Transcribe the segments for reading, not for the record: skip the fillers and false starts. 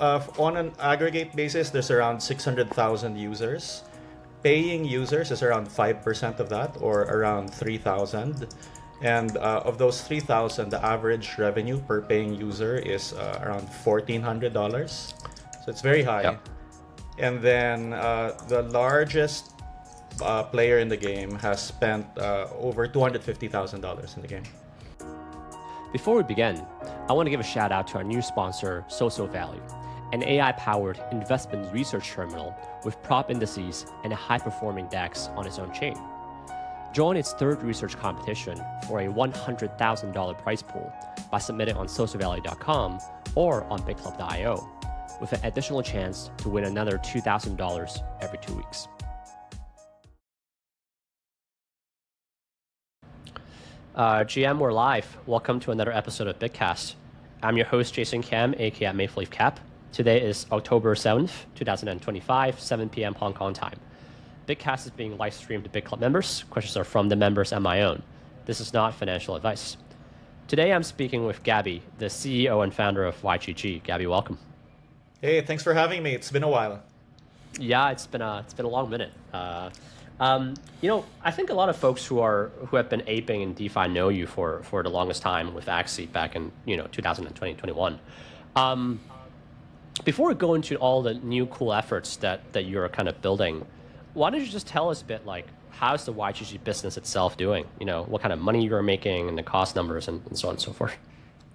on an aggregate basis, there's around 600,000 users. Paying users is around 5% of that, or around 3,000. And of those 3,000, the average revenue per paying user is around $1,400. So it's very high. Yep. And then the largest player in the game has spent over $250,000 in the game. Before we begin, I want to give a shout out to our new sponsor, SocialValue, an AI-powered investment research terminal with prop indices and a high-performing DEX on its own chain. Join its third research competition for a $100,000 prize pool by submitting on socialvalue.com or on bigclub.io, with an additional chance to win another $2,000 every 2 weeks. GM, we're live. Welcome to another episode of Bitcast. I'm your host, Jason Kam, aka Maple Leaf Cap. Today is October 7th, 2025, 7 p.m. Hong Kong time. Bitcast is being live streamed to Big Club members. Questions are from the members and my own. This is not financial advice. Today I'm speaking with Gabby, the CEO and founder of YGG. Gabby, welcome. Hey, thanks for having me. It's been a while. Yeah, it's been a long minute. I think a lot of folks who have been aping in DeFi know you for the longest time with Axie back in 2020, 2021. Before we go into all the new cool efforts that you're kind of building, why don't you just tell us a bit, like, how's the YGG business itself doing? What kind of money you're making and the cost numbers and so on and so forth.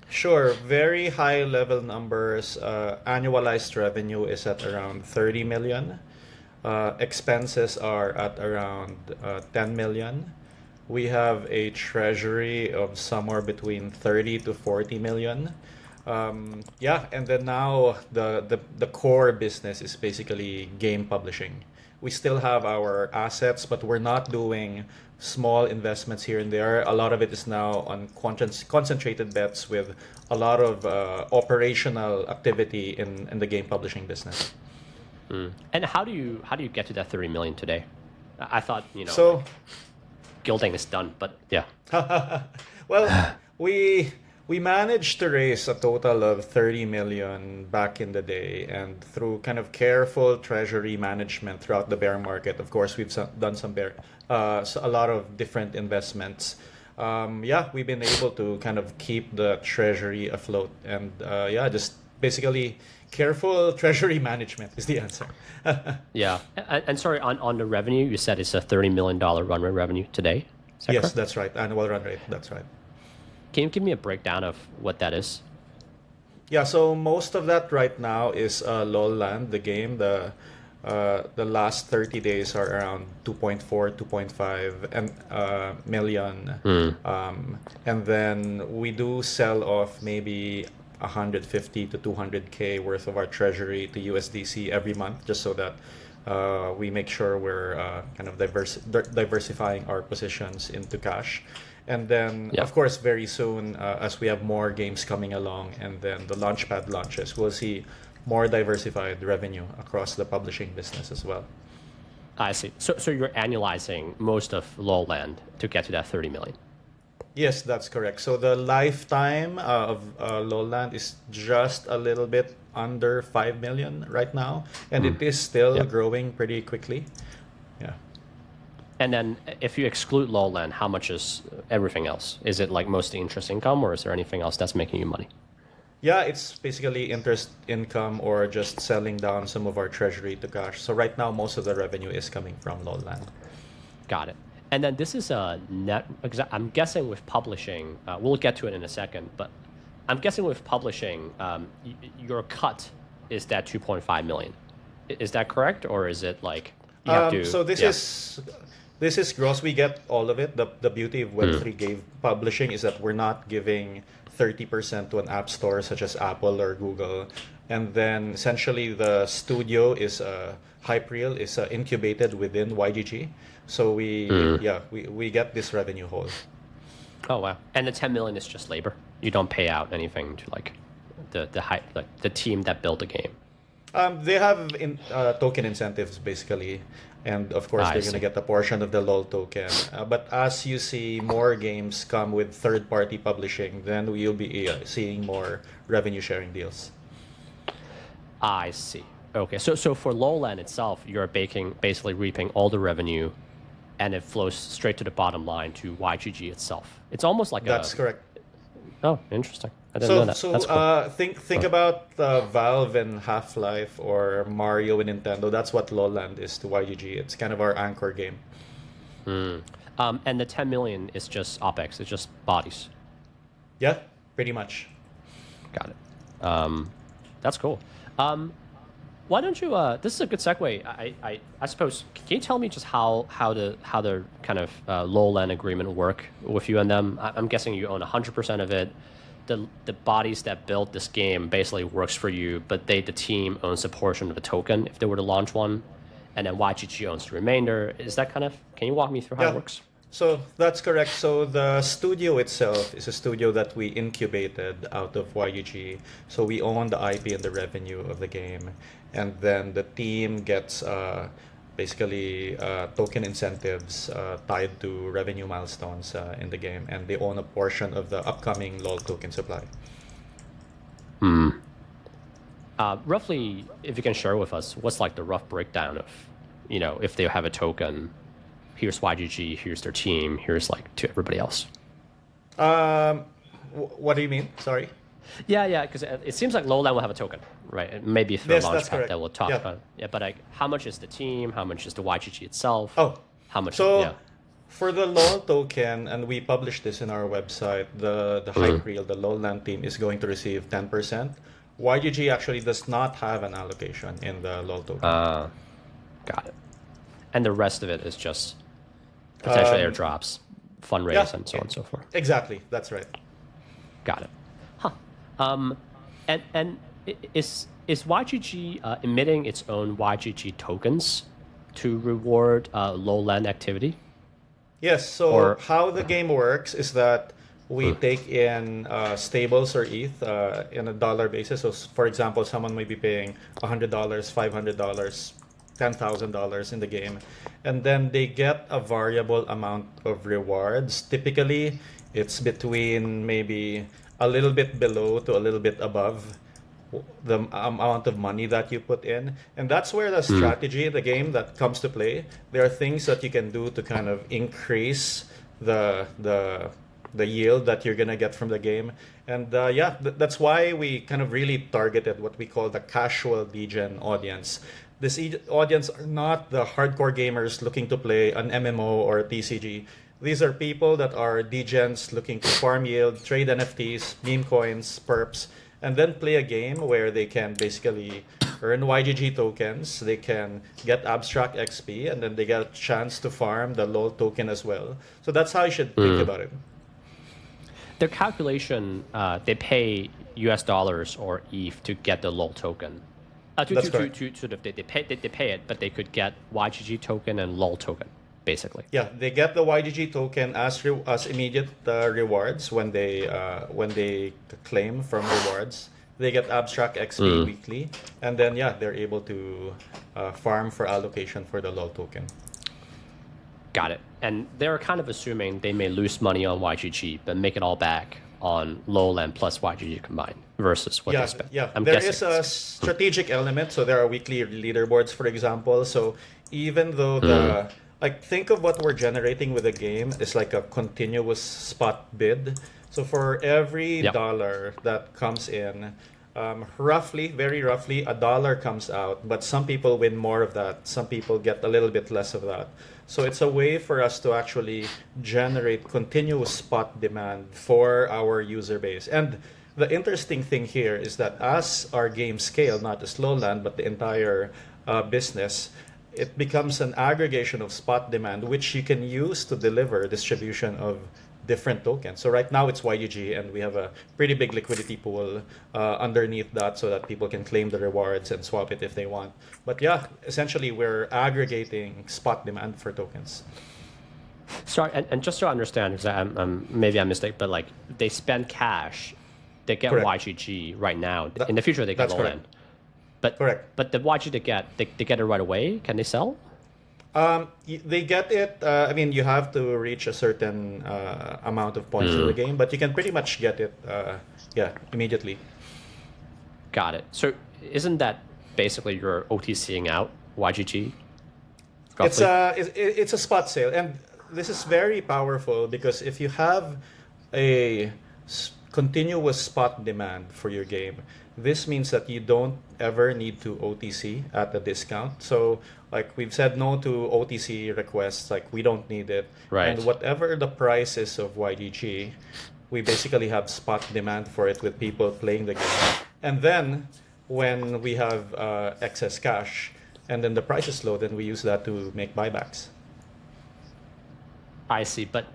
Sure, very high level numbers. Annualized revenue is at around 30 million. Expenses are at around 10 million. We have a treasury of somewhere between 30 to 40 million. And then now the core business is basically game publishing. We still have our assets, but we're not doing small investments here and there. A lot of it is now on concentrated bets with a lot of operational activity in the game publishing business. And how do you get to that 30 million today? I thought So, gilding is done, but yeah. well, we managed to raise a total of 30 million back in the day, and through kind of careful treasury management throughout the bear market, of course, we've done a lot of different investments. We've been able to kind of keep the treasury afloat, and just basically careful treasury management is the answer. Yeah, and sorry, on the revenue, you said it's a $30 million run rate revenue today? Yes, correct? That's right. Annual run rate, that's right. Can you give me a breakdown of what that is? Yeah, so most of that right now is LOLland, the game. The last 30 days are around 2.4, 2.5 million. And then we do sell off maybe 150 to 200K worth of our treasury to USDC every month, just so that we make sure we're kind of diversifying our positions into cash. And then, of course, very soon, as we have more games coming along and then the Launchpad launches, we'll see more diversified revenue across the publishing business as well. I see. So you're annualizing most of LOLland to get to that 30 million? Yes, that's correct. So the lifetime of LOLland is just a little bit under 5 million right now, and it is still growing pretty quickly. Yeah. And then if you exclude LOLland, how much is everything else? Is it like mostly interest income, or is there anything else that's making you money? Yeah, it's basically interest income or just selling down some of our treasury to cash. So right now, most of the revenue is coming from LOLland. Got it. And then this is a net, I'm guessing with publishing, we'll get to it in a second, but I'm guessing with publishing, your cut is that 2.5 million. Is that correct? Or is it like you have to... So this is gross. We get all of it. The beauty of Web3 game publishing is that we're not giving 30% to an app store such as Apple or Google. And then essentially the studio is Hyperreal is incubated within YGG. So we get this revenue whole. Oh wow! And the 10 million is just labor. You don't pay out anything to like the team that built the game. They have token incentives basically, and of course they're going to get a portion of the LOL token. But as you see more games come with third-party publishing, then you'll be seeing more revenue sharing deals. I see. Okay, so for Lowland itself, you're basically reaping all the revenue, and it flows straight to the bottom line to YGG itself. It's almost like That's correct. oh, interesting. I didn't know that. That's cool. Think about Valve and Half-Life or Mario and Nintendo. That's what Lowland is to YGG. It's kind of our anchor game. And the 10 million is just OpEx. It's just bodies. Yeah, pretty much. Got it. That's cool. Why don't you? This is a good segue. I suppose. Can you tell me just how the kind of Lowland agreement work with you and them? I'm guessing you own 100% of it. The bodies that built this game basically works for you, but the team owns a portion of the token if they were to launch one, and then YGG owns the remainder. Is that kind of? Can you walk me through how it works? So that's correct. So the studio itself is a studio that we incubated out of YGG. So we own the IP and the revenue of the game. And then the team gets basically token incentives tied to revenue milestones in the game. And they own a portion of the upcoming LOL token supply. Roughly, if you can share with us, what's like the rough breakdown of, if they have a token, here's YGG, here's their team, here's like to everybody else. What do you mean? Sorry. Yeah, because it seems like Lowland will have a token, right? Maybe through Launchpad that we'll talk about. Yeah, but like, how much is the team? How much is the YGG itself? Oh, how much? So for the LOL token, and we published this in our website, the hype reel, the Lowland team is going to receive 10%. YGG actually does not have an allocation in the LOL token. Got it. And the rest of it is just potentially airdrops, fundraise, and so on and so forth. Exactly, that's right. Got it. And is YGG emitting its own YGG tokens to reward Lowland activity? Yes. So how the game works is that we take in stables or ETH in a dollar basis. So for example, someone may be paying $100, $500, $10,000 in the game, and then they get a variable amount of rewards. Typically, it's between maybe a little bit below to a little bit above the amount of money that you put in. And that's where the strategy in the game that comes to play. There are things that you can do to kind of increase the yield that you're going to get from the game. And that's why we kind of really targeted what we call the casual degen audience. This audience are not the hardcore gamers looking to play an MMO or a TCG. These are people that are degens looking to farm yield, trade NFTs, meme coins, perps, and then play a game where they can basically earn YGG tokens, they can get abstract XP, and then they get a chance to farm the LOL token as well. So that's how you should think about it. Their calculation, they pay US dollars or ETH to get the LOL token. That's correct. They pay it, but they could get YGG token and LOL token, basically. Yeah, they get the YGG token as immediate rewards when they claim from rewards. They get abstract XP weekly, and then they're able to farm for allocation for the LOL token. Got it. And they're kind of assuming they may lose money on YGG, but make it all back on Lowland plus YGG combined versus what they spent. Yeah, there is a strategic element. So there are weekly leaderboards, for example. So even though think of what we're generating with the game is like a continuous spot bid. So for every dollar that comes in, very roughly, $1 comes out. But some people win more of that. Some people get a little bit less of that. So it's a way for us to actually generate continuous spot demand for our user base. And the interesting thing here is that as our game scale, not just Lowland, but the entire business, it becomes an aggregation of spot demand, which you can use to deliver distribution of different tokens. So right now it's YGG, and we have a pretty big liquidity pool underneath that so that people can claim the rewards and swap it if they want. But essentially we're aggregating spot demand for tokens. Sorry, and just to understand, because maybe I'm mistaken, but like they spend cash, they get YGG right now. In the future, they get Lowland. But But the YGG they get it right away. Can they sell? They get it. You have to reach a certain amount of points in the game, but you can pretty much get it, immediately. Got it. So isn't that basically you're OTCing out YGG? It's Roughly? it's a spot sale, and this is very powerful because if you have a continuous spot demand for your game, this means that you don't ever need to OTC at a discount. So, like we've said no to OTC requests, like we don't need it. And Right. whatever the price is of YGG, we basically have spot demand for it with people playing the game. And then when we have excess cash and then the price is low, then we use that to make buybacks. I see, but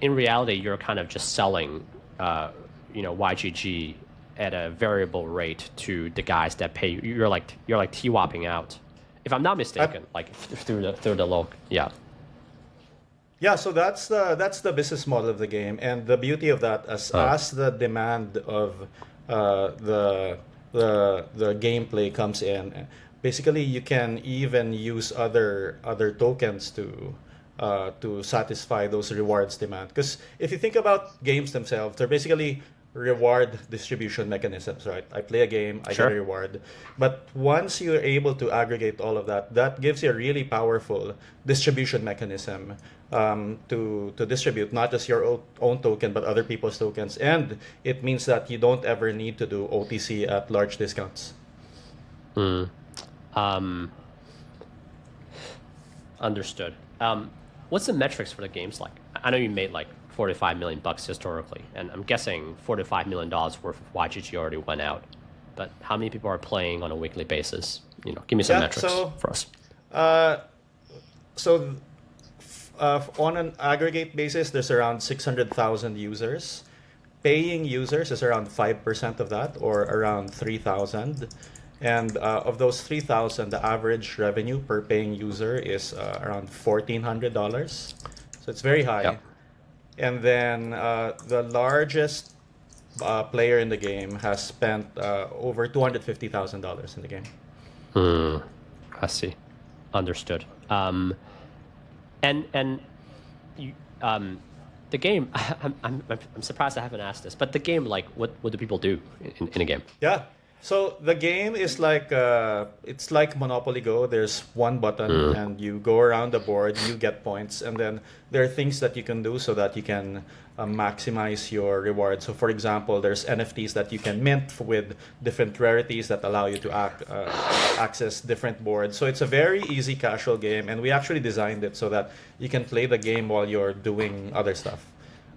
in reality, you're kind of just selling, YGG at a variable rate to the guys that pay you. You're like TWAPing out, if I'm not mistaken, like through the low. Yeah. Yeah, so that's the business model of the game, and the beauty of that, as the demand of the gameplay comes in, basically you can even use other tokens to satisfy those rewards demand. Because if you think about games themselves, they're basically reward distribution mechanisms, right? I play a game, I get a Sure. reward. But once you're able to aggregate all of that, that gives you a really powerful distribution mechanism to distribute not just your own token, but other people's tokens. And it means that you don't ever need to do OTC at large discounts. Um, Understood. What's the metrics for the games like? I know you made like $45 million historically, and I'm guessing $45 million worth of YGG already went out. But how many people are playing on a weekly basis? Give me some Yeah, metrics so for us. so on an aggregate basis, there's around 600,000 users. Paying users is around 5% of that, or around 3,000. And of those 3,000, the average revenue per paying user is around $1,400. So it's very high. Yep. And then the largest player in the game has spent over $250,000 in the game. I see. Understood. And you, the game. I'm surprised I haven't asked this, but the game, like, what do people do in a game? Yeah. So the game is like it's like Monopoly Go. There's one button, and you go around the board. You get points, and then there are things that you can do so that you can maximize your reward. So, for example, there's NFTs that you can mint with different rarities that allow you to access different boards. So it's a very easy, casual game, and we actually designed it so that you can play the game while you're doing other stuff,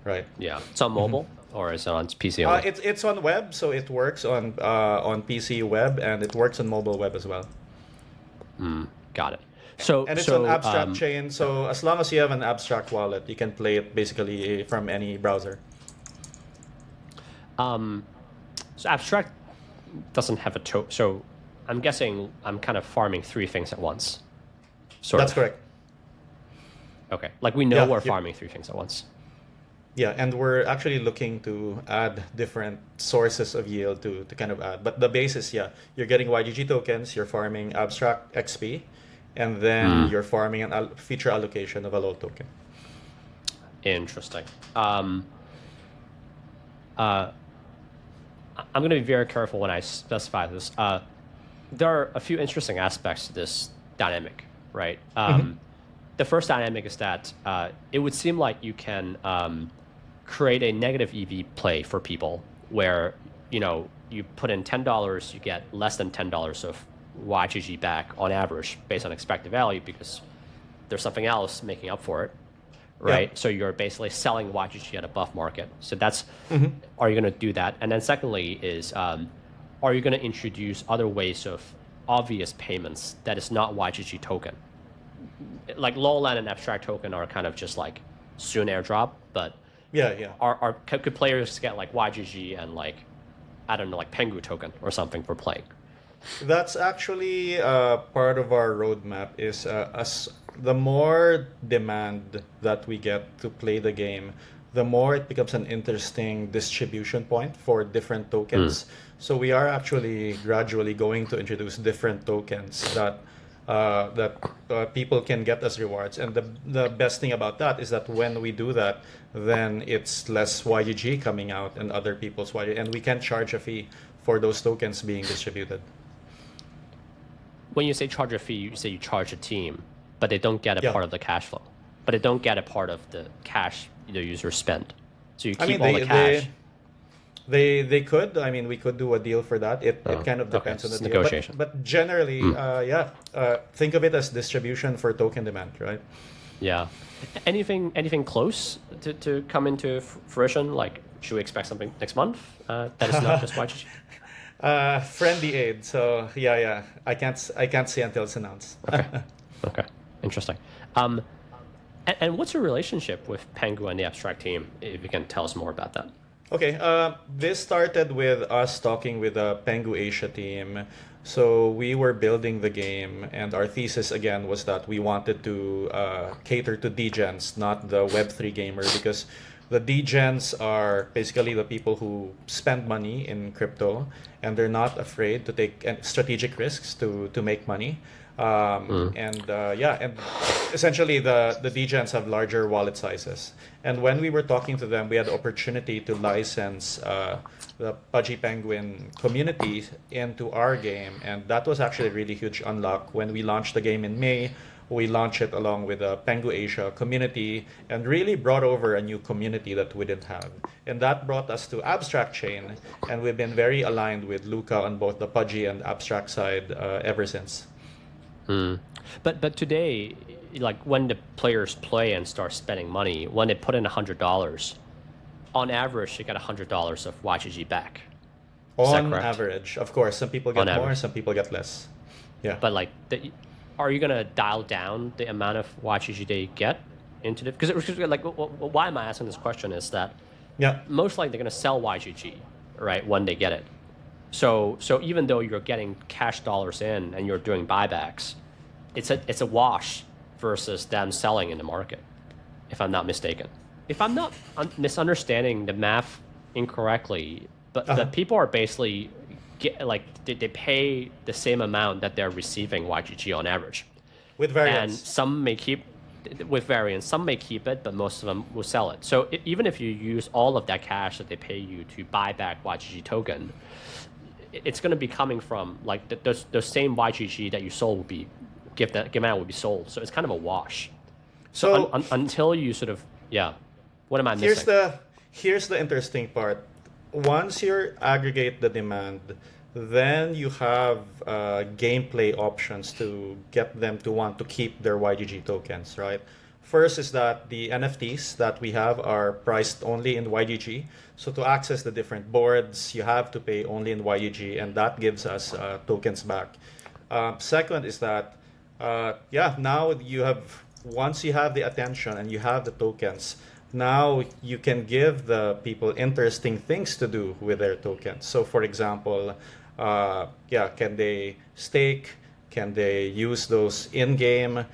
right? Yeah, it's on mobile or is it on PC only? It's on web, so it works on PC web, and it works on mobile web as well. Got it. So And it's so on abstract chain, so as long as you have an abstract wallet, you can play it basically from any browser. so abstract doesn't have a so I'm guessing I'm kind of farming three things at once. Sort That's of. correct. Okay. Like we know Yeah, we're you- farming three things at once. Yeah, and we're actually looking to add different sources of yield to kind of add. But the base is, yeah, you're getting YGG tokens, you're farming abstract XP, and then you're farming an feature allocation of a LOL token. Interesting. I'm going to be very careful when I specify this. There are a few interesting aspects to this dynamic, right? The first dynamic is that it would seem like you can create a negative EV play for people where, you put in $10, you get less than $10 of YGG back on average based on expected value because there's something else making up for it, right? Yeah. So you're basically selling YGG at above market. So that's, are you going to do that? And then secondly is, are you going to introduce other ways of obvious payments that is not YGG token? Like Lowland and Abstract token are kind of just like soon airdrop, but Yeah. could players get like YGG and like, I don't know, like Pengu token or something for playing? That's actually part of our roadmap is as the more demand that we get to play the game, the more it becomes an interesting distribution point for different tokens. So we are actually gradually going to introduce different tokens that people can get as rewards. And the best thing about that is that when we do that, then it's less YGG coming out and other people's YGG, and we can charge a fee for those tokens being distributed. when you say charge a fee, you say you charge a team, but they don't get a Yeah. part of the cash flow. But they don't get a part of the cash the users spend. So you I keep mean, all the cash. they could. I mean, we could do a deal for that. It kind of Okay, depends on the it's deal. negotiation. But generally, yeah, think of it as distribution for token demand, right? Yeah. Anything close to come into fruition? Like, should we expect something next month that is not just YGG? Friendly aid. So yeah. I can't say until it's announced. Okay. Interesting. And what's your relationship with Pengu and the Abstract team? If you can tell us more about that. Okay, this started with us talking with the Pengu Asia team. So we were building the game, and our thesis again was that we wanted to cater to degens, not the Web3 gamer, because the degens are basically the people who spend money in crypto, and they're not afraid to take strategic risks to make money. And essentially the degens have larger wallet sizes. And when we were talking to them, we had the opportunity to license the Pudgy Penguin community into our game, and that was actually a really huge unlock. When we launched the game in May, we launched it along with the Pengu Asia community and really brought over a new community that we didn't have. And that brought us to Abstract Chain, and we've been very aligned with Luca on both the Pudgy and Abstract side ever since. But today, like when the players play and start spending money, when they put in $100, on average they get $100 of YGG back. On average, of course, some people get On more, average. some people get less. Yeah. But like, are you gonna dial down the amount of YGG they get into the? Because like, why am I asking this question is that Yeah. most likely they're gonna sell YGG, right, when they get it. So even though you're getting cash dollars in and you're doing buybacks, it's a wash versus them selling in the market, if I'm not mistaken. If I'm not misunderstanding the math incorrectly, but people are basically they pay the same amount that they're receiving YGG on average. With And variance. some may keep, with variance, some may keep it, but most of them will sell it. So even if you use all of that cash that they pay you to buy back YGG token, it's going to be coming from like those same YGG that you sold will be given out will be sold. So it's kind of a wash. So Until you sort of what am I missing? here's the interesting part. Once you aggregate the demand, then you have gameplay options to get them to want to keep their YGG tokens, right? First is that the NFTs that we have are priced only in YGG. So to access the different boards, you have to pay only in YGG, and that gives us tokens back. Second is that, now once you have the attention and you have the tokens, now you can give the people interesting things to do with their tokens. So for example, can they stake? Can they use those in-game?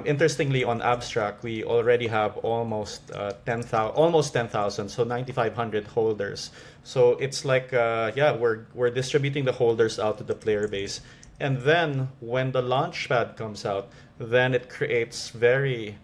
Interestingly, on Abstract, we already have almost 10,000, so 9,500 holders. So it's like, we're distributing the holders out to the player base. And then when the Launchpad comes out, then it creates very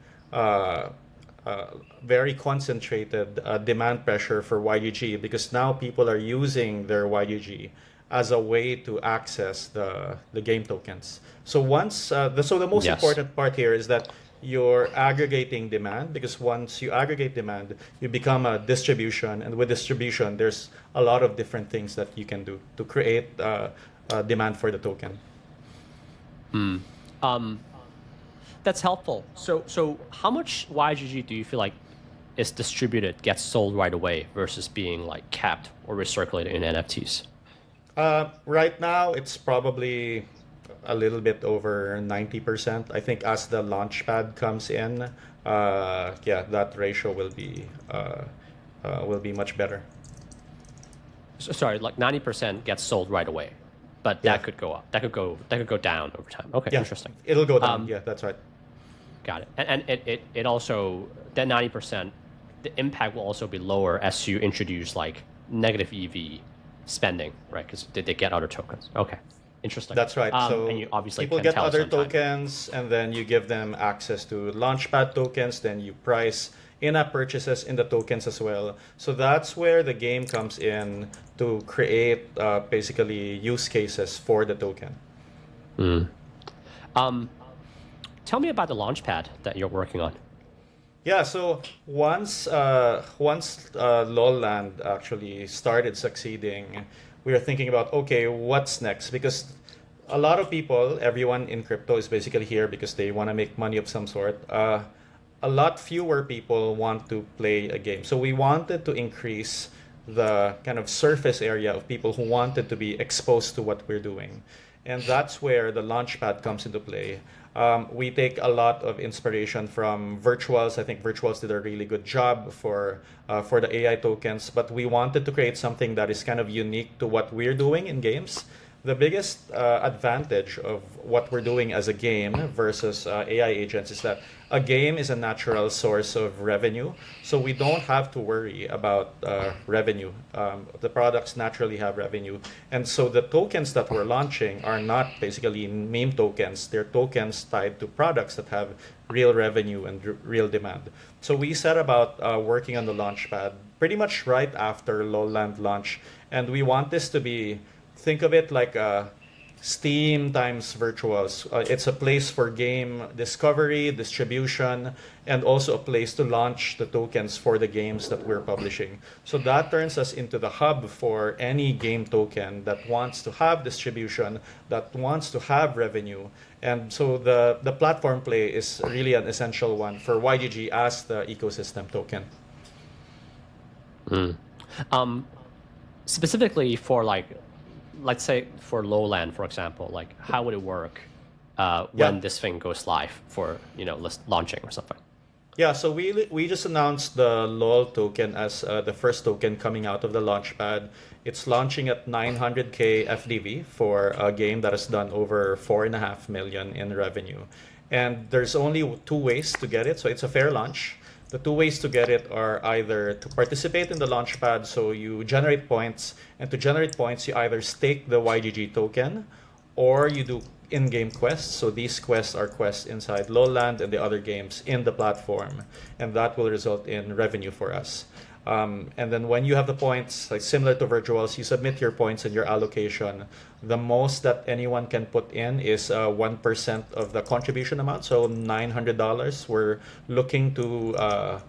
concentrated demand pressure for YGG, because now people are using their YGG as a way to access the game tokens. So the most important part here is that you're aggregating demand, because once you aggregate demand, you become a distribution, and with distribution, there's a lot of different things that you can do to create demand for the token. That's helpful. So how much YGG do you feel like is distributed, gets sold right away versus being like capped or recirculated in NFTs? Right now, it's probably a little bit over 90%. I think as the Launchpad comes in, that ratio will be much better. So, sorry, like 90% gets sold right away, but that could go up. That could go down over time. Okay, interesting. It'll go down. That's right. Got it. And it also, that 90%, the impact will also be lower as you introduce like negative EV spending, right? Because they get other tokens. Okay, interesting. That's right. So and you obviously people can get tell other sometime. tokens, and then you give them access to Launchpad tokens. Then you price in-app purchases in the tokens as well. So that's where the game comes in to create basically use cases for the token. Tell me about the Launchpad that you're working on. Yeah, so once Lowland actually started succeeding, we were thinking about, okay, what's next? Because a lot of people, everyone in crypto is basically here because they want to make money of some sort. A lot fewer people want to play a game. So we wanted to increase the kind of surface area of people who wanted to be exposed to what we're doing. And that's where the Launchpad comes into play. We take a lot of inspiration from Virtuals. I think Virtuals did a really good job for the AI tokens, but we wanted to create something that is kind of unique to what we're doing in games. The biggest advantage of what we're doing as a game versus AI agents is that a game is a natural source of revenue, so we don't have to worry about revenue. The products naturally have revenue, and so the tokens that we're launching are not basically meme tokens. They're tokens tied to products that have real revenue and real demand. So we set about working on the Launchpad pretty much right after Lowland launch, and we want this to be, think of it like Steam times Virtuals. It's a place for game discovery, distribution, and also a place to launch the tokens for the games that we're publishing. So that turns us into the hub for any game token that wants to have distribution, that wants to have revenue. And so the platform play is really an essential one for YGG as the ecosystem token. Specifically for let's say for Lowland, for example, like how would it work when this thing goes live for launching or something? Yeah, so we just announced the LOL token as the first token coming out of the Launchpad. It's launching at 900K FDV for a game that has done over 4.5 million in revenue. And there's only two ways to get it, so it's a fair launch. The two ways to get it are either to participate in the Launchpad, so you generate points, and to generate points, you either stake the YGG token or you do in-game quests. So these quests are quests inside Lowland and the other games in the platform, and that will result in revenue for us. And then when you have the points, like similar to Virtuals, you submit your points and your allocation. The most that anyone can put in is 1% of the contribution amount, so $900. We're looking to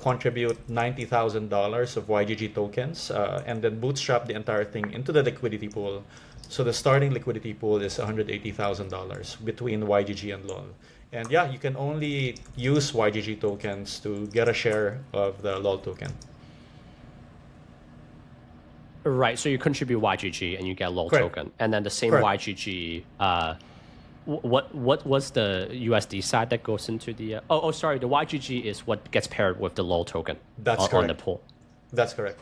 contribute $90,000 of YGG tokens and then bootstrap the entire thing into the liquidity pool. So the starting liquidity pool is $180,000 between YGG and LOL. And yeah, you can only use YGG tokens to get a share of the LOL token. Right, so you contribute YGG and you get a LOL Correct. token. And then the same Correct. YGG, what was the USD side that goes into the... sorry, the YGG is what gets paired with the LOL token on the pool. That's correct.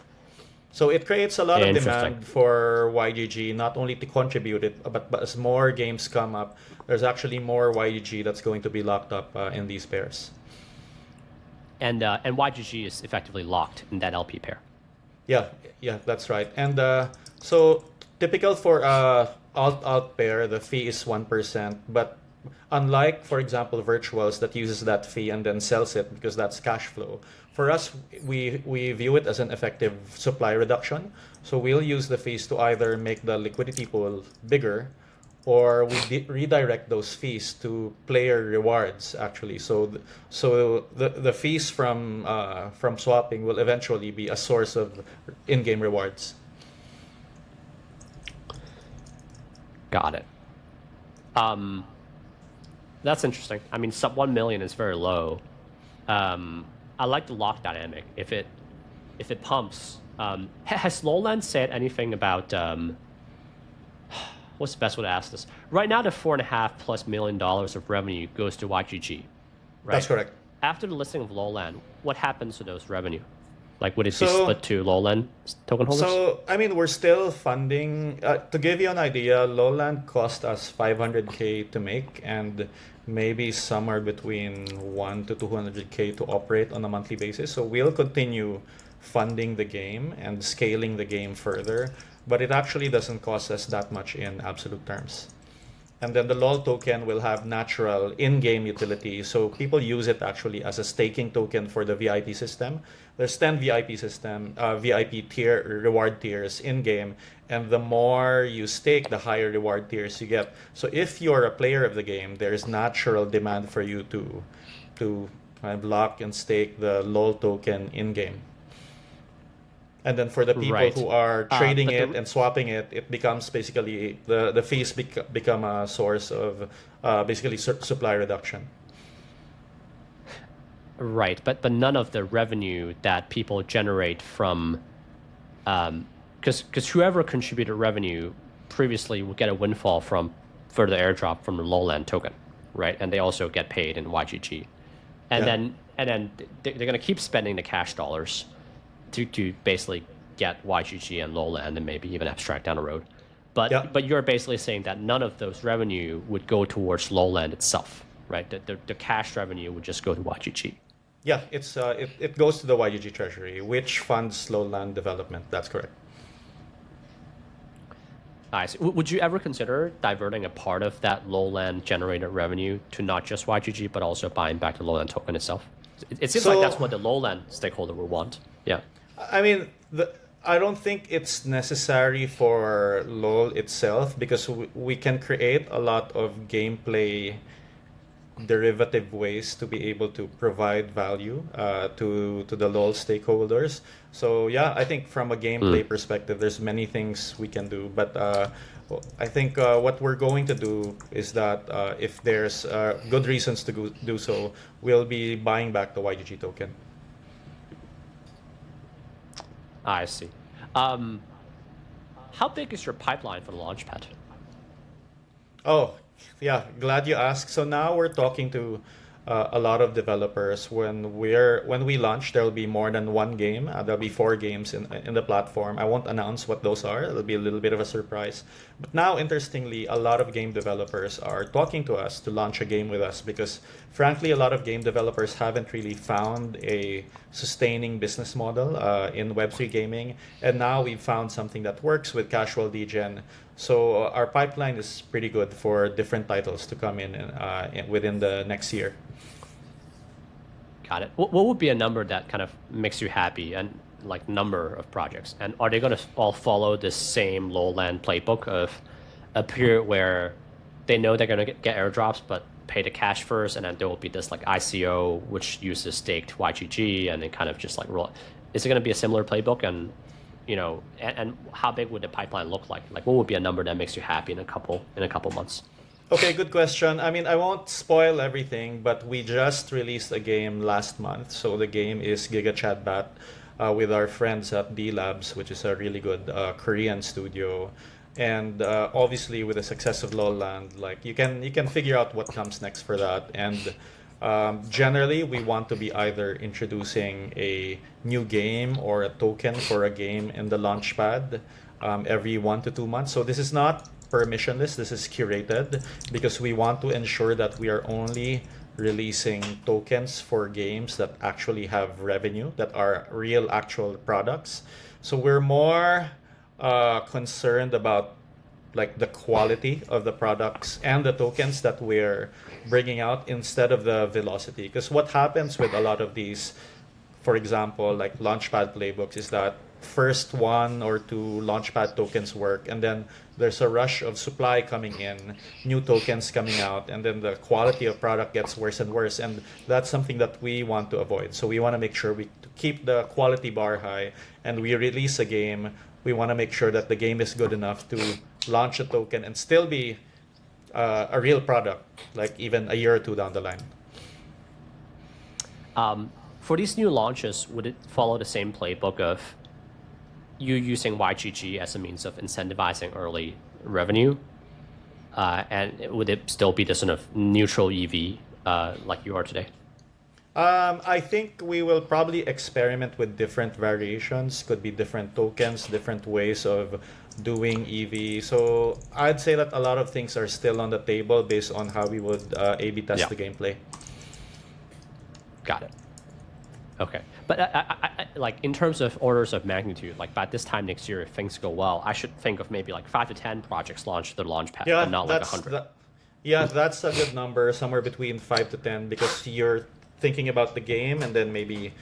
So it creates a lot of demand for YGG, not only to contribute it, but as more games come up, there's actually more YGG that's going to be locked up in these pairs. And YGG is effectively locked in that LP pair. Yeah, that's right. And so typical for alt pair, the fee is 1%, but unlike, for example, Virtuals that uses that fee and then sells it because that's cash flow, for us, we view it as an effective supply reduction. So we'll use the fees to either make the liquidity pool bigger, or we redirect those fees to player rewards, actually. So the fees from swapping will eventually be a source of in-game rewards. Got it. That's interesting. I mean, sub 1 million is very low. I like the lock dynamic. If it pumps, has Lowland said anything about what's the best way to ask this? Right now, the $4.5+ million of revenue goes to YGG, right? That's correct. After the listing of Lowland, what happens to those revenue? Like, would it be split to Lowland token holders? So, I mean, we're still funding. To give you an idea, Lowland cost us $500K to make, and maybe somewhere between $100 to $200K to operate on a monthly basis. So we'll continue funding the game and scaling the game further, but it actually doesn't cost us that much in absolute terms. And then the LOL token will have natural in-game utility. So people use it actually as a staking token for the VIP system. There's 10 VIP tier reward tiers in-game. And the more you stake, the higher reward tiers you get. So if you're a player of the game, there's natural demand for you to kind of lock and stake the LOL token in-game. And then for the people Right. who are trading But it and swapping it, it becomes basically the fees become a source of basically supply reduction. Right, but none of the revenue that people generate from, because whoever contributed revenue previously would get a windfall from further airdrop from the lowland token, right? And they also get paid in YGG, and Yeah. then they're going to keep spending the cash dollars to basically get YGG and lowland and maybe even abstract down the road. But Yeah. but you're basically saying that none of those revenue would go towards lowland itself, right? The cash revenue would just go to YGG. Yeah, it goes to the YGG Treasury, which funds lowland development. That's correct. Nice. Would you ever consider diverting a part of that lowland generated revenue to not just YGG, but also buying back the lowland token itself? It seems like So- that's what the lowland stakeholder would want. Yeah. I mean, I don't think it's necessary for LoL itself because we can create a lot of gameplay derivative ways to be able to provide value to the LoL stakeholders. So yeah, I think from a gameplay perspective, there's many things we can do. But I think what we're going to do is that if there's good reasons to do so, we'll be buying back the YGG token. I see. How big is your pipeline for the Launchpad? Oh, yeah, glad you asked. So now we're talking to a lot of developers. When we launch, there'll be more than one game. There'll be 4 games in the platform. I won't announce what those are. It'll be a little bit of a surprise. But now, interestingly, a lot of game developers are talking to us to launch a game with us because, frankly, a lot of game developers haven't really found a sustaining business model in Web3 gaming. And now we've found something that works with casual degen. So our pipeline is pretty good for different titles to come in within the next year. Got it. What would be a number that kind of makes you happy and like number of projects? And are they going to all follow the same lowland playbook of a period where they know they're going to get airdrops, but pay the cash first, and then there will be this like ICO which uses staked YGG, and then kind of just like roll? Is it going to be a similar playbook? And and how big would the pipeline look like? Like, what would be a number that makes you happy in a couple months? Okay, good question. I mean, I won't spoil everything, but we just released a game last month. So the game is Giga Chatbat with our friends at D Labs, which is a really good Korean studio. And obviously, with the success of Lowland, like you can figure out what comes next for that. And generally, we want to be either introducing a new game or a token for a game in the Launchpad every 1 to 2 months. So this is not permissionless, this is curated because we want to ensure that we are only releasing tokens for games that actually have revenue, that are real actual products. So we're more concerned about like the quality of the products and the tokens that we're bringing out instead of the velocity. Because what happens with a lot of these, for example, like Launchpad playbooks, is that first 1 or 2 Launchpad tokens work, and then there's a rush of supply coming in, new tokens coming out, and then the quality of product gets worse and worse. And that's something that we want to avoid. So we want to make sure we keep the quality bar high, and we release a game. We want to make sure that the game is good enough to launch a token and still be a real product, like even a year or 2 down the line. For these new launches, would it follow the same playbook of you using YGG as a means of incentivizing early revenue? And would it still be the sort of neutral EV like you are today? I think we will probably experiment with different variations. Could be different tokens, different ways of doing EV. So I'd say that a lot of things are still on the table based on how we would A/B test the gameplay. Got it. Okay, but I, like in terms of orders of magnitude, like by this time next year, if things go well, I should think of maybe like 5 to 10 projects launched to the Launchpad, Yeah, and not like 100. Yeah, that's a good number, somewhere between 5 to 10, because you're thinking about the game, and then maybe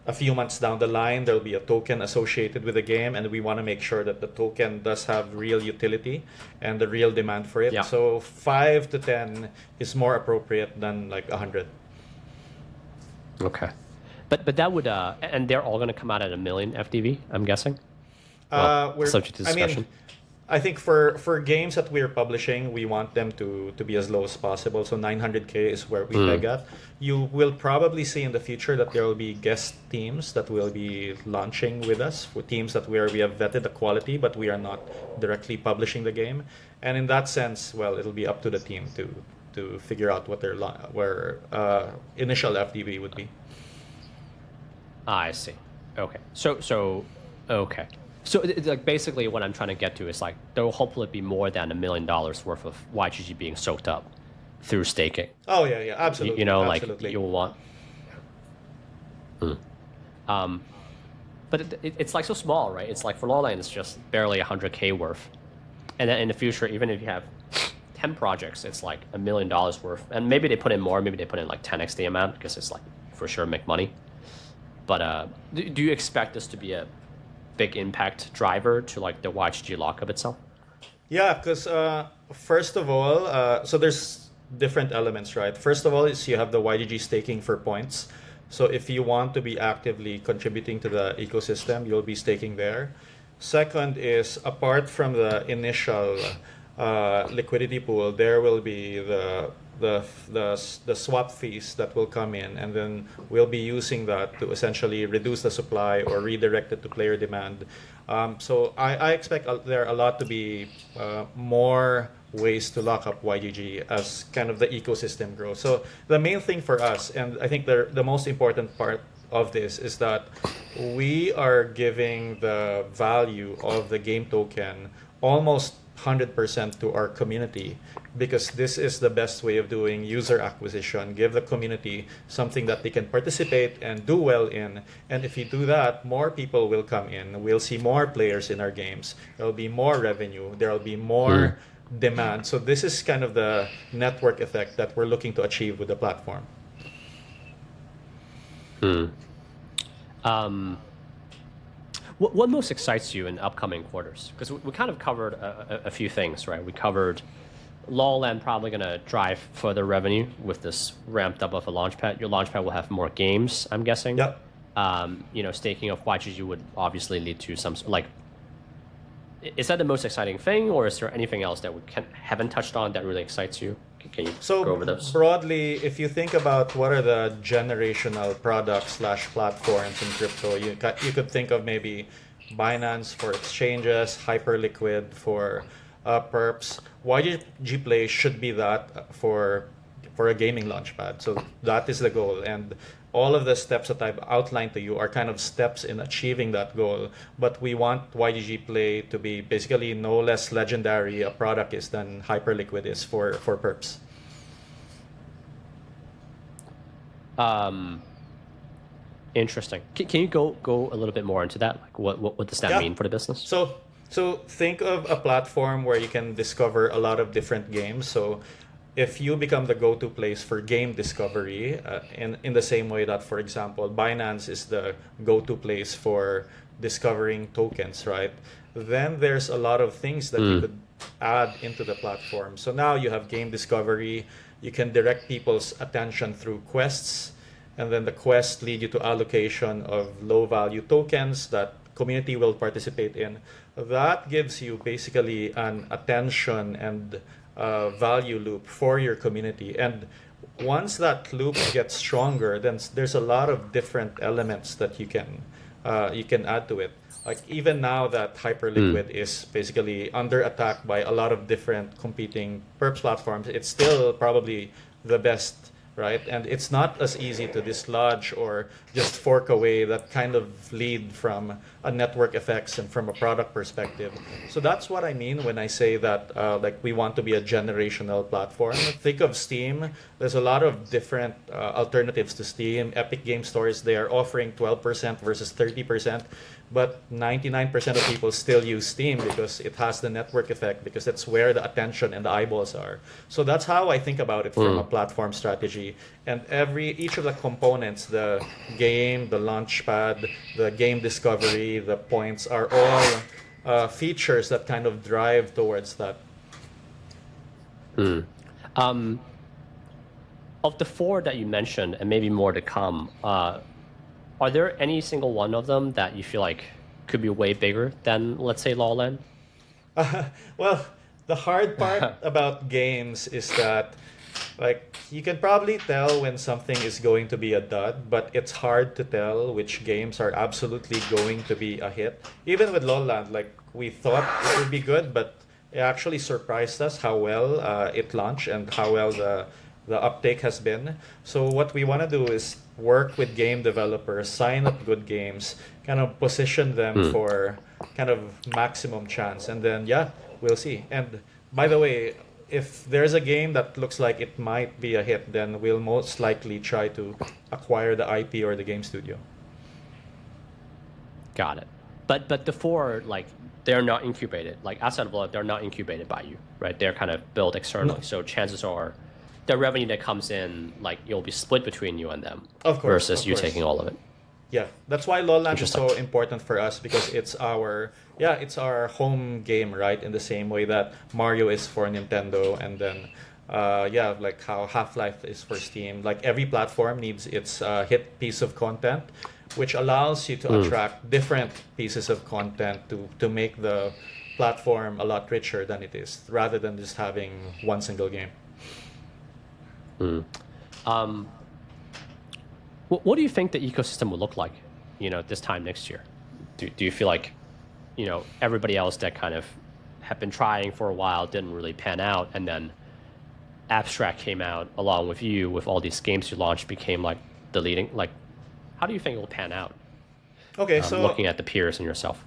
a few months down the line, there'll be a token associated with the game, and we want to make sure that the token does have real utility and the real demand for it. Yeah. So 5 to 10 is more appropriate than like 100. Okay. But that would and they're all going to come out at 1 million FDV, I'm guessing. Well, subject to discussion. I think for games that we're publishing, we want them to be as low as possible. So 900K is where we peg at. You will probably see in the future that there will be guest teams that will be launching with us, for teams that where we have vetted the quality, but we are not directly publishing the game. And in that sense, well, it'll be up to the team to figure out what their initial FDV would be. I see. Okay. So okay. So it's like basically what I'm trying to get to is like there will hopefully be more than $1 million worth of YGG being soaked up through staking. Oh yeah, absolutely. You know, absolutely. like you'll want. But it's like so small, right? It's like for Lowland, it's just barely 100K worth, and then in the future, even if you have 10 projects, it's like $1 million worth, and maybe they put in more, maybe they put in like 10x the amount because it's like for sure make money. But do you expect this to be a big impact driver to like the YGG lockup itself? Yeah, because first of all, so there's different elements, right? First of all, is you have the YGG staking for points. So if you want to be actively contributing to the ecosystem, you'll be staking there. Second is, apart from the initial liquidity pool, there will be the swap fees that will come in, and then we'll be using that to essentially reduce the supply or redirect it to player demand. So I expect there are a lot to be more ways to lock up YGG as kind of the ecosystem grows. So the main thing for us, and I think the most important part of this, is that we are giving the value of the game token almost 100% to our community, because this is the best way of doing user acquisition. Give the community something that they can participate and do well in, and if you do that, more people will come in. We'll see more players in our games. There'll be more revenue. There'll be more demand. So this is kind of the network effect that we're looking to achieve with the platform. What most excites you in upcoming quarters? Because we kind of covered a few things, right? We covered Lowland probably going to drive further revenue with this ramped up of a Launchpad. Your Launchpad will have more games, I'm guessing. Yep. You know, staking of YGG would obviously lead to some, like, is that the most exciting thing, or is there anything else that we haven't touched on that really excites you? Can you go over those? So broadly, if you think about what are the generational products / platforms in crypto, you could think of maybe Binance for exchanges, Hyperliquid for perps. YGG Play should be that for a gaming launchpad. So that is the goal, and all of the steps that I've outlined to you are kind of steps in achieving that goal. But we want YGG Play to be basically no less legendary a product is than Hyperliquid is for perps. Interesting. Can you go a little bit more into that? Like what does that mean for the business? So think of a platform where you can discover a lot of different games. So if you become the go-to place for game discovery, in the same way that, for example, Binance is the go-to place for discovering tokens, right? Then there's a lot of things that you could add into the platform. So now you have game discovery. You can direct people's attention through quests, and then the quests lead you to allocation of low-value tokens that community will participate in. That gives you basically an attention and value loop for your community. And once that loop gets stronger, then there's a lot of different elements that you can add to it. Like even now that Hyperliquid is basically under attack by a lot of different competing perps platforms, it's still probably the best, right? And it's not as easy to dislodge or just fork away that kind of lead from a network effects and from a product perspective. So that's what I mean when I say that like we want to be a generational platform. Think of Steam. There's a lot of different alternatives to Steam. Epic Game Stores, they are offering 12% versus 30%. but 99% of people still use Steam because it has the network effect, because that's where the attention and the eyeballs are. So that's how I think about it from a platform strategy. And each of the components, the game, the Launchpad, the game discovery, the points, are all features that kind of drive towards that. Of the four that you mentioned, and maybe more to come, are there any single one of them that you feel like could be way bigger than, let's say, Lawland? Well, the hard part about games is that, like, you can probably tell when something is going to be a dud, but it's hard to tell which games are absolutely going to be a hit. Even with Lawland, like, we thought it would be good, but it actually surprised us how well it launched and how well the uptake has been. So what we want to do is work with game developers, sign up good games, kind of position them for kind of maximum chance, and then we'll see. And by the way, if there's a game that looks like it might be a hit, then we'll most likely try to acquire the IP or the game studio. Got it. But the four, like, they're not incubated. Like, outside of Lawland, they're not incubated by you, right? They're kind of built externally. No. So chances are the revenue that comes in, like, it'll be split between you and them. Of course, versus you taking all of it. Yeah, that's why Lawland is so important for us, because it's our home game, right? In the same way that Mario is for Nintendo, and then like how Half-Life is for Steam. Like, every platform needs its hit piece of content, which allows you to attract different pieces of content to make the platform a lot richer than it is, rather than just having one single game. What do you think the ecosystem will look like, this time next year? Do you feel like, everybody else that kind of have been trying for a while didn't really pan out, and then Abstract came out along with you with all these games you launched, became like the leading, like, how do you think it will pan out? Okay, so looking at the peers and yourself.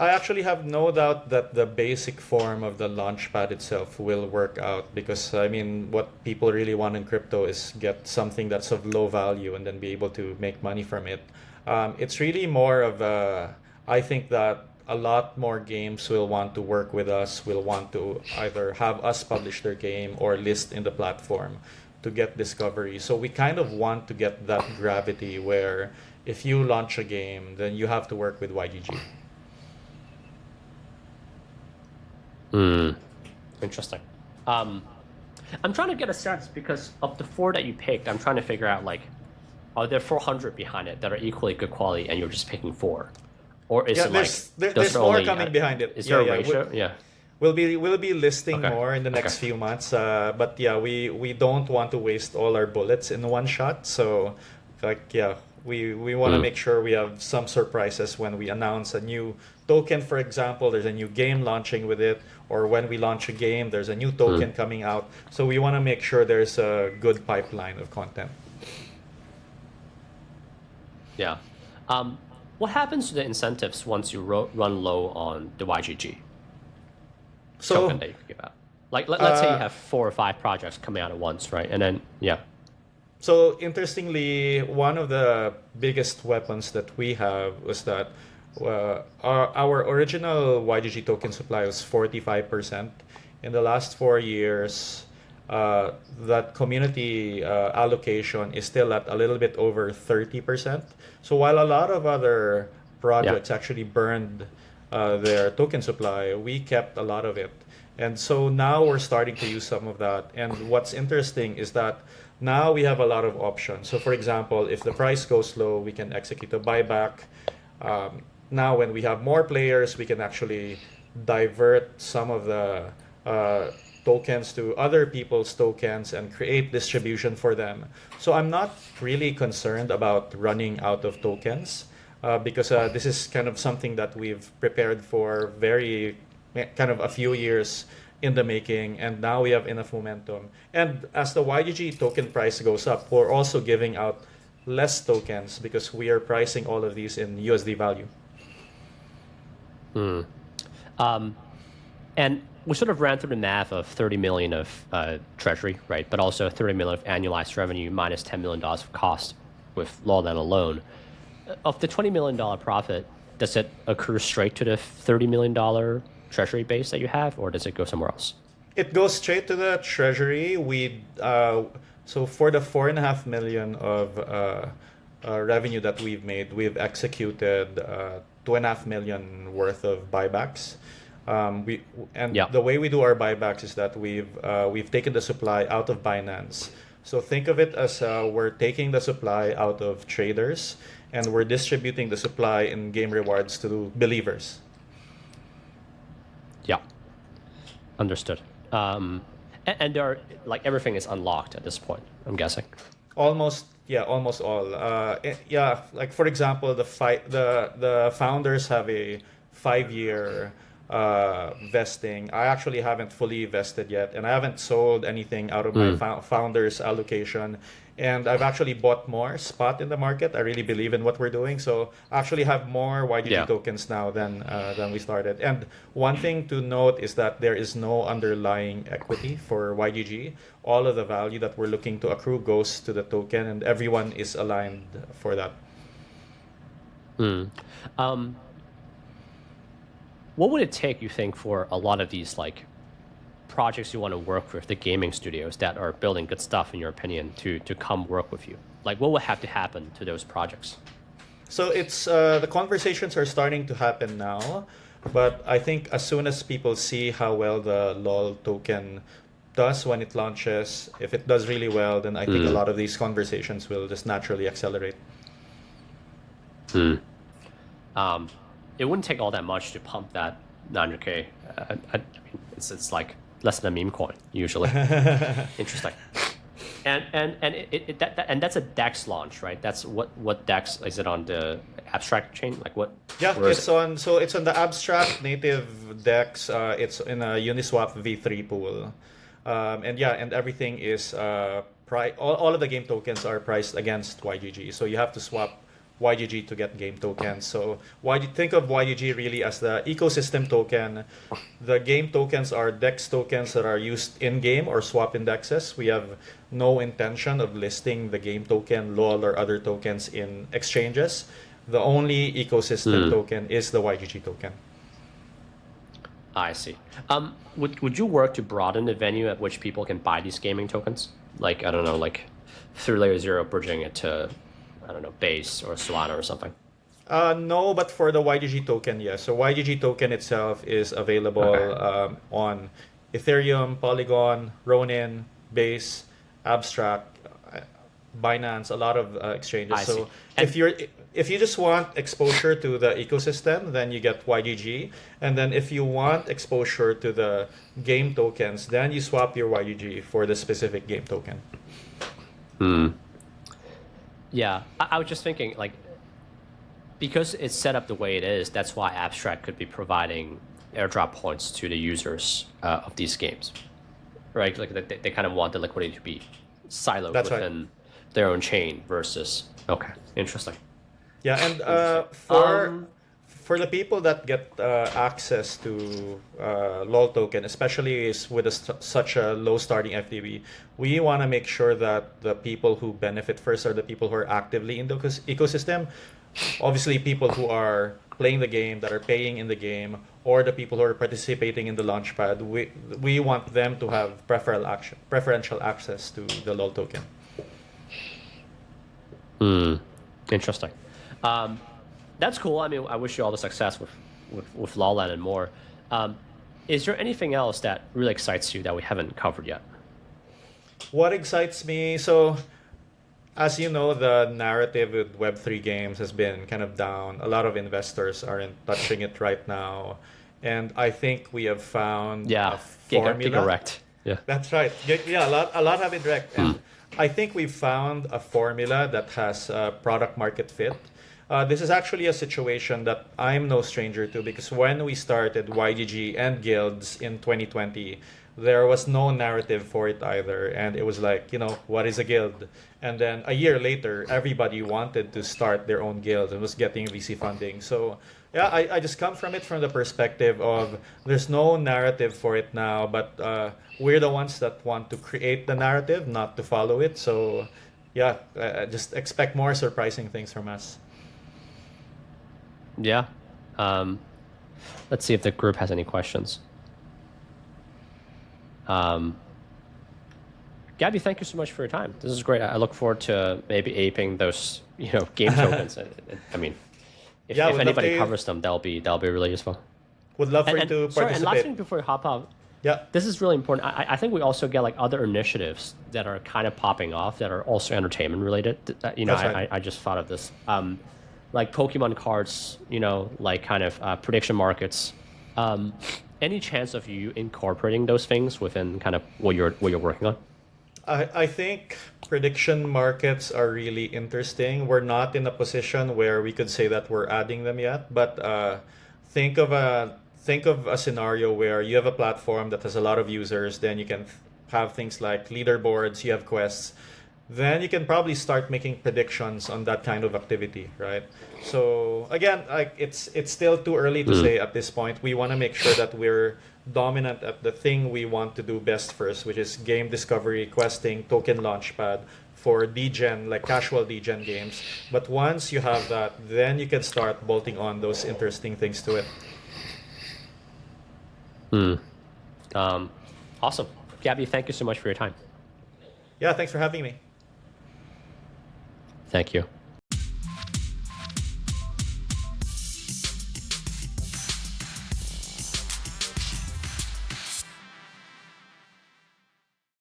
I actually have no doubt that the basic form of the Launchpad itself will work out, because, I mean, what people really want in crypto is get something that's of low value and then be able to make money from it. It's really more of I think that a lot more games will want to work with us, will want to either have us publish their game or list in the platform to get discovery. So we kind of want to get that gravity where if you launch a game, then you have to work with YGG. Interesting. I'm trying to get a sense, because of the four that you picked, I'm trying to figure out, like, are there 400 behind it that are equally good quality and you're just picking four? Or is it there's more coming behind it. Is there a ratio? We'll be listing more in the next few months. But we don't want to waste all our bullets in one shot. So, like, we want to make sure we have some surprises when we announce a new token. For example, there's a new game launching with it, or when we launch a game, there's a new token coming out. So we want to make sure there's a good pipeline of content. Yeah. What happens to the incentives once you run low on the YGG token that you could give out? Like, let's say you have 4 or 5 projects coming out at once, right? And then, So interestingly, one of the biggest weapons that we have was that our original YGG token supply was 45%. In the last 4 years, that community allocation is still at a little bit over 30%. So while a lot of other projects actually burned their token supply, we kept a lot of it. And so now we're starting to use some of that. And what's interesting is that now we have a lot of options. So for example, if the price goes low, we can execute a buyback. Now when we have more players, we can actually divert some of the tokens to other people's tokens and create distribution for them. So I'm not really concerned about running out of tokens because this is kind of something that we've prepared for very kind of a few years in the making, and now we have enough momentum. And as the YGG token price goes up, we're also giving out less tokens because we are pricing all of these in USD value. And we sort of ran through the math of 30 million of Treasury, right? But also 30 million of annualized revenue minus $10 million of cost with Lawland alone. Of the $20 million profit, does it accrue straight to the $30 million treasury base that you have, or does it go somewhere else? It goes straight to the treasury. So for the 4.5 million of revenue that we've made, we've executed 2.5 million worth of buybacks. Yeah. The way we do our buybacks is that we've taken the supply out of Binance. So think of it as we're taking the supply out of traders and we're distributing the supply in game rewards to believers. Yeah. Understood. And there are, like, everything is unlocked at this point, I'm guessing. Almost, yeah, almost all. Yeah, like for example, the founders have a 5-year vesting. I actually haven't fully vested yet, and I haven't sold anything out of my founders allocation. And I've actually bought more spot in the market. I really believe in what we're doing, so I actually have more YGG tokens now than we started. And one thing to note is that there is no underlying equity for YGG. All of the value that we're looking to accrue goes to the token, and everyone is aligned for that. What would it take, you think, for a lot of these like projects you want to work with, the gaming studios that are building good stuff, in your opinion, to come work with you? Like, what would have to happen to those projects? So it's the conversations are starting to happen now, but I think as soon as people see how well the LOL token does when it launches, if it does really well, then I think a lot of these conversations will just naturally accelerate. It wouldn't take all that much to pump that 900K. I mean, it's like less than a meme coin usually. Interesting. And that's a DEX launch, right? That's what DEX is it on the Abstract chain? Like what? Yeah, it's on the Abstract native DEX. It's in a Uniswap V3 pool, and everything is all of the game tokens are priced against YGG. So you have to swap YGG to get game tokens. So think of YGG really as the ecosystem token. The game tokens are DEX tokens that are used in-game or swap indexes. We have no intention of listing the game token, LOL, or other tokens in exchanges. The only ecosystem token is the YGG token. I see. Would you work to broaden the venue at which people can buy these gaming tokens? Like, I don't know, like through layer 0 bridging it to, I don't know, Base or Solana or something? No, but for the YGG token, yes. So YGG token itself is available on Ethereum, Polygon, Ronin, Base, Abstract, Binance, a lot of exchanges. So if you just want exposure to the ecosystem, then you get YGG. And then if you want exposure to the game tokens, then you swap your YGG for the specific game token. Yeah, I was just thinking, like, because it's set up the way it is, that's why Abstract could be providing airdrop points to the users of these games, right? Like they kind of want the liquidity to be siloed within their own chain versus. Okay, interesting. Yeah, and for the people that get access to LOL token, especially with such a low starting FTB, we want to make sure that the people who benefit first are the people who are actively in the ecosystem. Obviously, people who are playing the game, that are paying in the game, or the people who are participating in the Launchpad. We want them to have preferential access to the LOL token. Interesting. That's cool. I mean, I wish you all the success with Lawland and more. Is there anything else that really excites you that we haven't covered yet? What excites me? So, as you know, the narrative with Web3 games has been kind of down. A lot of investors aren't touching it right now. And I think we have found a formula. Giga-wrecked. Yeah. That's right. Yeah, a lot have it wrecked. And I think we've found a formula that has product market fit. This is actually a situation that I'm no stranger to, because when we started YGG and guilds in 2020, there was no narrative for it either. And it was like, what is a guild? And then a year later, everybody wanted to start their own guild and was getting VC funding. So yeah, I just come from it from the perspective of there's no narrative for it now, but we're the ones that want to create the narrative, not to follow it. So yeah, just expect more surprising things from us. Yeah, Let's see if the group has any questions. Gabby, thank you so much for your time. This is great. I look forward to maybe aping those, game tokens. I mean, if anybody covers them, that'll be really useful. Would love for you to Sorry, participate. and last thing before we hop out, Yeah. this is really important. I think we also get like other initiatives that are kind of popping off that are also entertainment related. That's right. I just thought of this. Like Pokemon cards, like kind of prediction markets. Any chance of you incorporating those things within kind of what you're working on? I think prediction markets are really interesting. We're not in a position where we could say that we're adding them yet, but think of a scenario where you have a platform that has a lot of users, then you can have things like leaderboards, you have quests, then you can probably start making predictions on that kind of activity, right? So again, like it's still too early to say at this point. We want to make sure that we're dominant at the thing we want to do best first, which is game discovery, questing, token launchpad for degen, like casual degen games. But once you have that, then you can start bolting on those interesting things to it. Awesome. Gabby, thank you so much for your time. Yeah, thanks for having me. Thank you.